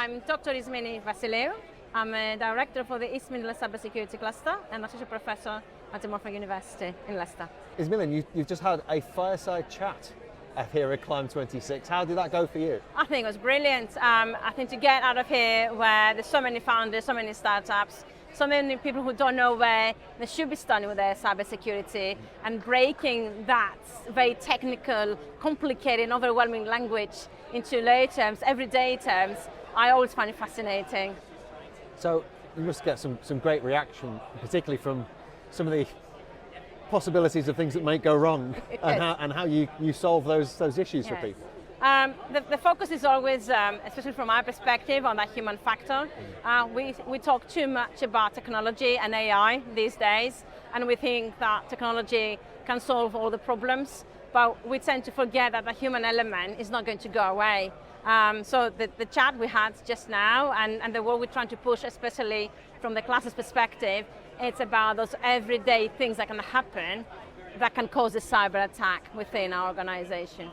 I'm Dr Ismini Vasileiou. I'm a director for the East Midlands Cybersecurity Cluster and associate professor at the Montfort University in Leicester. Ismini, you've just had a fireside chat here at Climb26. How did that go for you? I think it was brilliant. I think to get out of here where there's so many founders, so many startups, so many people who don't know where they should be starting with their cybersecurity, and breaking that very technical, complicated, and overwhelming language into lay terms, everyday terms, I always find it fascinating. So you must get some great reaction, particularly from some of the possibilities of things that might go wrong. Yes. and how you solve those issues. Yes. For people. The focus is always, especially from my perspective, on that human factor. We talk too much about technology and AI these days, and we think that technology can solve all the problems, but we tend to forget that the human element is not going to go away. So the chat we had just now and the work we're trying to push, especially from the classes perspective, it's about those everyday things that can happen that can cause a cyber attack within our organization.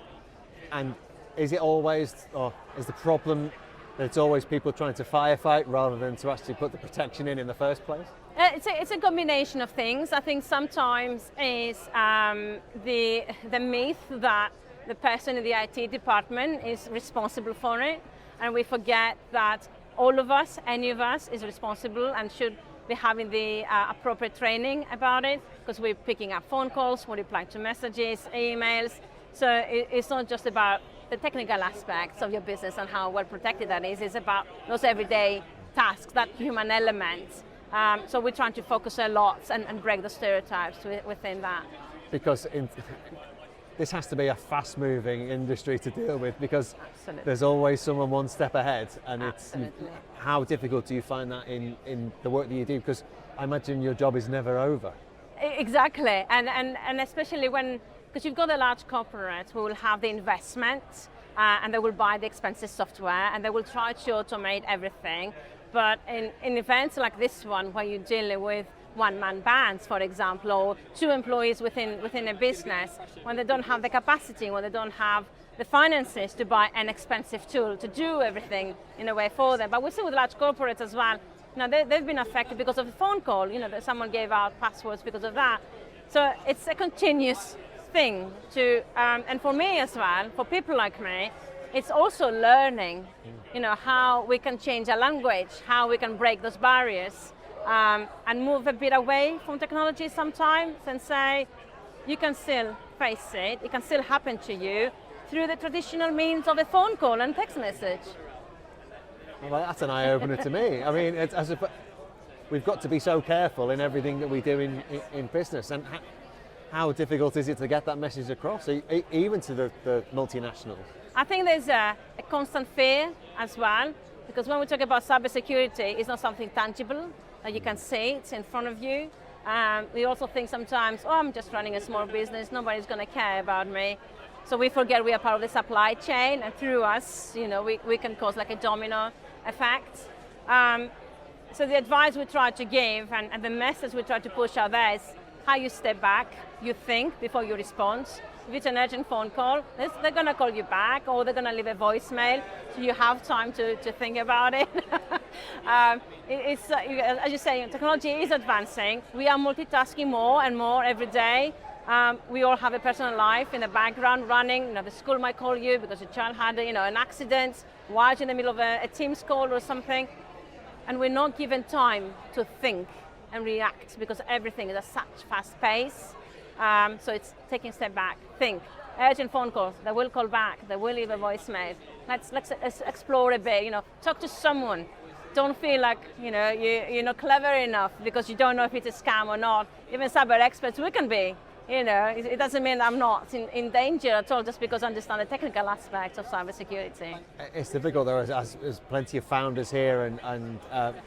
And is it always, or is the problem that it's always people trying to firefight rather than to actually put the protection in the first place? It's a combination of things. I think sometimes is the myth that the person in the IT department is responsible for it, and we forget that all of us, any of us, is responsible and should be having the appropriate training about it, because we're picking up phone calls, we're replying to messages, emails. So it's not just about the technical aspects of your business and how well protected that is. It's about those everyday tasks, that human element. So we're trying to focus a lot and break the stereotypes within that. Because this has to be a fast-moving industry to deal with, because Absolutely. There's always someone one step ahead, and Absolutely. How difficult do you find that in the work that you do? Because I imagine your job is never over. Exactly, and especially because you've got a large corporate who will have the investment and they will buy the expensive software and they will try to automate everything. But in events like this one, where you're dealing with one-man bands, for example, or two employees within a business, when they don't have the capacity, when they don't have the finances to buy an expensive tool to do everything in a way for them. But we see with large corporates as well, they've been affected because of a phone call, that someone gave out passwords because of that. So it's a continuous thing to, and for me as well, for people like me, it's also learning, how we can change our language, how we can break those barriers, and move a bit away from technology sometimes and say, you can still face it, it can still happen to you through the traditional means of a phone call and text message. Well, that's an eye-opener to me. I mean, we've got to be so careful in everything that we do in business. And how difficult is it to get that message across, even to the multinationals? I think there's a constant fear as well, because when we talk about cybersecurity, it's not something tangible that you can see it in front of you. We also think sometimes, I'm just running a small business, nobody's going to care about me. So we forget we are part of the supply chain, and through us, we can cause like a domino effect. So the advice we try to give and the message we try to push out there is how you step back, you think before you respond. If it's an urgent phone call, they're going to call you back, or they're going to leave a voicemail, so you have time to think about it. As you say, technology is advancing. We are multitasking more and more every day. We all have a personal life in the background running. The school might call you because your child had an accident while you're in the middle of a Teams call or something. And we're not given time to think and react because everything is at such fast pace. So it's taking a step back, think. Urgent phone calls, they will call back, they will leave a voicemail. Let's explore a bit, talk to someone. Don't feel like you're not clever enough because you don't know if it's a scam or not. Even cyber experts, we can be. It doesn't mean I'm not in danger at all just because I understand the technical aspects of cybersecurity. It's difficult though, there's plenty of founders here and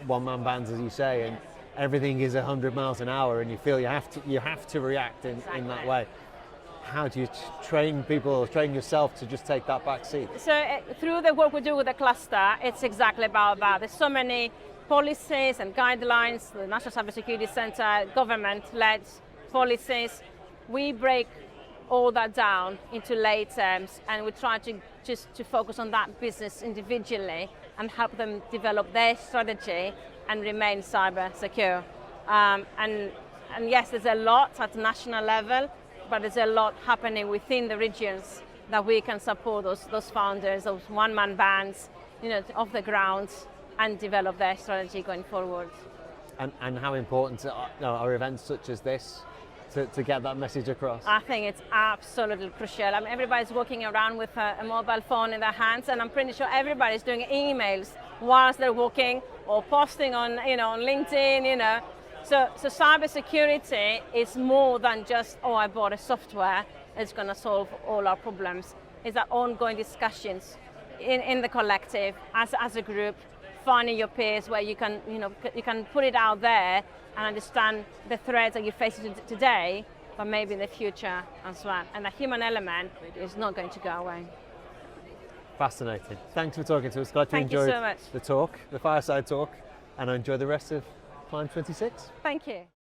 one-man bands, as you say, and everything is 100 miles an hour, and you feel you have to react in that way. How do you train people or train yourself to just take that back seat? So through the work we do with the cluster, it's exactly about that. There's so many policies and guidelines, the National Cybersecurity Centre, government-led policies. We break all that down into lay terms, and we try to focus on that business individually and help them develop their strategy and remain cyber secure. And yes, there's a lot at national level, but there's a lot happening within the regions that we can support those founders, those one-man bands, off the ground, and develop their strategy going forward. And how important are events such as this to get that message across? I think it's absolutely crucial. I mean, everybody's walking around with a mobile phone in their hands, and I'm pretty sure everybody's doing emails whilst they're walking or posting on, on LinkedIn, So cybersecurity is more than just, I bought a software, it's going to solve all our problems. It's that ongoing discussions in the collective, as a group, finding your peers where you can, you can put it out there and understand the threats that you're facing today, but maybe in the future as well. And the human element is not going to go away. Fascinating. Thanks for talking to us. Glad you enjoyed the talk, the fireside talk, and enjoy the rest of Climb26. Thank you.